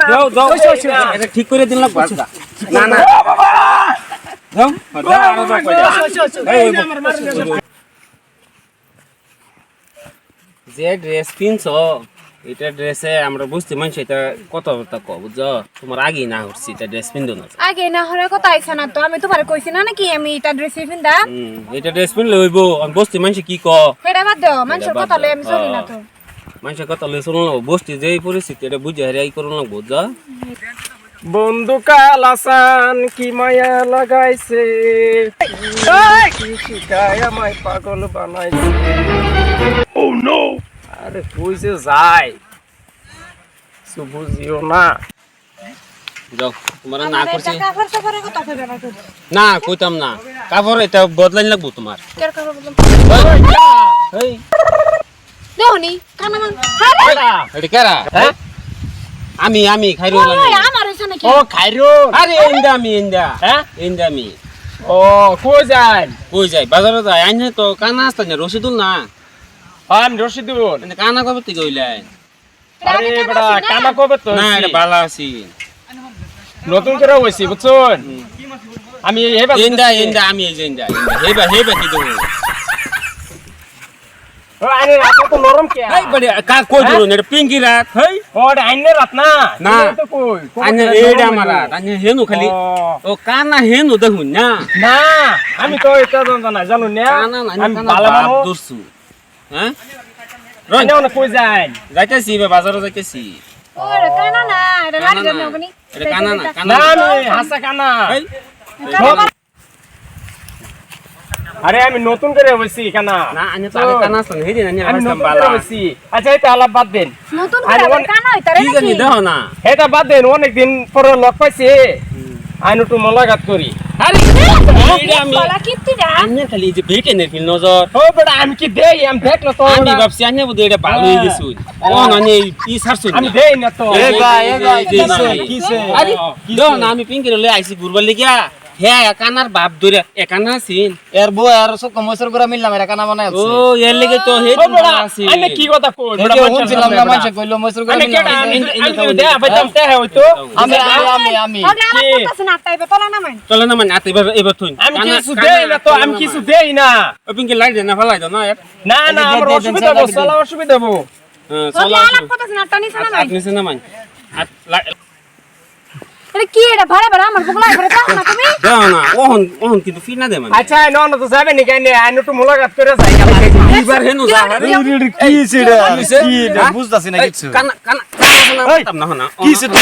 যাও যাও এটা ঠিক করে দিন লাগবে না না যাও আরো যাও যে ড্রেস কিনছো এটা ড্রেসে আমরা বুঝতে মানছি এটা কত টাকা বুঝছো তোমার আগেই না হচ্ছে এটা ড্রেস পিনদো না আগে না হরে কথা আইছ না তো আমি তোমারে কইছি না নাকি আমি এটা ড্রেস পিনদা এটা ড্রেস পিনলে হইবো আমি বুঝতে মানছি কি ক হেডা বাদ দাও মানুষের কথা লই আমি চলি না তো মানুষের কথা লই চলুন না বসতে যেই পরিস্থিতি এটা বুঝে হারিয়ে করুন না বুঝছো বন্ধু কালাসান কি মায়া লাগাইছে কি শিখায় আমায় পাগল বানাইছে ও নো আরে কইছে যাই বুঝিও না যাও তোমার না করছি কাপড় সাফারে কথা কইবে না তো না কইতাম না কাপড় এটা বদলাই লাগবো তোমার কের কাপড় বদলাম এই দেওনি কানা এটা কেরা হ্যাঁ আমি খাইরুল ওই আমার হইছে নাকি ও খাইরুল আরে ইন্দা হ্যাঁ ইন্দা আমি ও কই যাই কই যাই বাজারে যাই আইনে তো কানা আসতা না রশিদুল না আমি রশিদুল মানে কানা কবে থেকে কইলাই আরে বড়া কানা কবে তো না এটা ভালো আছি নতুন করে হইছি বুঝছুন আমি হেবা ইন্দা আমি এই যে ইন্দা হেবা কি দেব ও আরে রাত তো নরম কে এই বড় কা কই দিরো এটা পিঙ্কি রাত হেই ও আইনে রাত না না তো কই আইনে এইডা মারা আইনে হেনু খালি ও কানা হেনু দেখুন না না আমি তো এটা জানো না কানা না আমি কানা ভালো বাপ মানুষ দরছু হ্যাঁ রাইনা না কই যাই যাইতেছি বাজারে যাইতেছি ওরে কানা না এটা লাড়ি দেন নাকি এটা কানা না না আমি হাসা কানা এই আরে আমি নতুন করে হইছি কানা না আইনে তো আগে কানা আসলে হেদিন আইনে আমি আসতাম নতুন বালা করে হইছি আচ্ছা এটা আলাপ বাদ দেন নতুন করে কানা হইতারে কি জানি নাকি দাও না এটা বাদ দেন অনেক দিন পরে লক পাইছি আইন একটু মোলাকাত করি আরে এইডা আমি বলা কিত্তিডা আইনে খালি যে বেটেনের ফিল নজর ও বেটা আমি কি দেই আমি দেখলো তো আমি ভাবছি আইনে বুঝি এটা ভালো হয়ে গেছে ও মানে কি সারছুন আমি দেই না তো কিসে আরে দাও না আমি পিঙ্কির লই আইছি ঘুরবার লাগিয়া হ্যাঁ কানার বাপ ধরে একানা আছিন এর বউ আর সব কমসর করে মিললাম এরা কানা বানায় ও এর লাগি তো হে ও বেটা আছে আমি কি কথা কই এই যে শুনছিলাম না মানুষ কইলো মসর করে আমি মিললাম কেডা আমি দে বাইতাম তে হইতো আমি ওটা আমার কথা না তাইবে তোলা না মান চলে না মানে আতে এবার তুই আমি কিছু দেই না তো আমি কিছু দেই না ও পিঙ্কি লাইট দে না ফলাই দাও না এর না না আমার অসুবিধা হবে চলা অসুবিধা হবে হ্যাঁ ওটা চলো আলাপ কথা না টানি না নাই আপনি না মান এটা কি এটা ভাড়া ভাড়া আমার বগলা করে দাও না তুমি দাও না ওহন কিন্তু ফি না দে মানে আচ্ছা না না তো যাবে নি কেন আইন একটু মোলাকাত করে যাই এবার হেনু যা কি ছিড়া কি বুঝতাছি না কিছু কানা কানা না না কি ছিড়া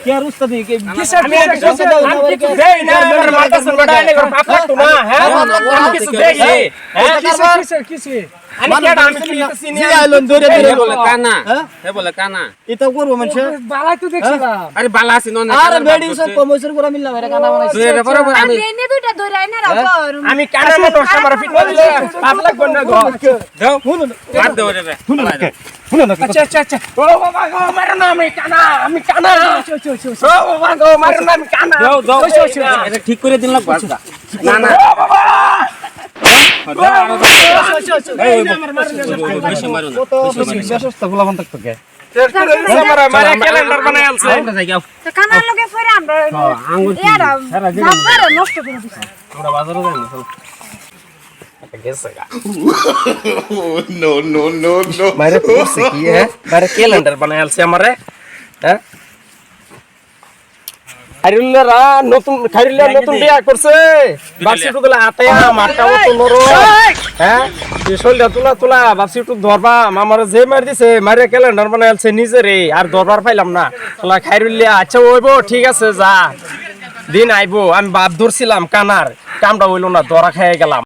কি আর উস্তাদ কি আমি কিছু দেই না আমার মাথা সর বড় আইনে করে পাপ লাগতো না হ্যাঁ আমি কিছু দেই কিসে আমি কেডা আমি কি চিনি আইলন ধরে ধরে বলে কানা হে বলে কানা এটা করব মানুষ বালা তো দেখছিলাম আরে বালা আছে না আরে বেডি সব কমসর করে মিললাম এরা কানা বানাইছে তুই এটা বরাবর আমি এনে দুইটা ধরে আইনা রাখো আমি কানা মতো আমার ফিট দিলে পাপ লাগবে না গো দাও বাদ দাও রে আচ্ছা আচ্ছা আচ্ছা ও বাবা গো মারো না আমি কানা ও বাবা গো মারো না আমি কানা দাও এটা ঠিক করে দিন লাগবে না না বেশি মারো না ব্যবস্থা গোলাবান থাকতো কে আমার মারা ক্যালেন্ডার বানাই আলছে আমরা যাই যাও তো কানার লগে ফেরে আমরা আঙ্গুর ইয়ারা ভাবরে নষ্ট করে দিছে আমরা বাজারে যাই না চলো no, no, no, no. মারে করছে কি হ্যাঁ মারে ক্যালেন্ডার বানাই আলছে আমারে হ্যাঁ খাইরুল্লারা নতুন বিয়া করছে বাক্সিটু গুলা আতেয়া মাটাও তো নরো হ্যাঁ শৈলটা তুলা বাক্সিটু ধরবা আমারে যে মার দিছে মারে ক্যালেন্ডার বানাই আলছে নিজে রে আর ধরবার পাইলাম না তোলা খাইরুল্লিয়া আচ্ছা ওইবো ঠিক আছে যা দিন আইবো আমি বাপ ধরছিলাম কানার কামটা হইলো না ধরা খেয়ে গেলাম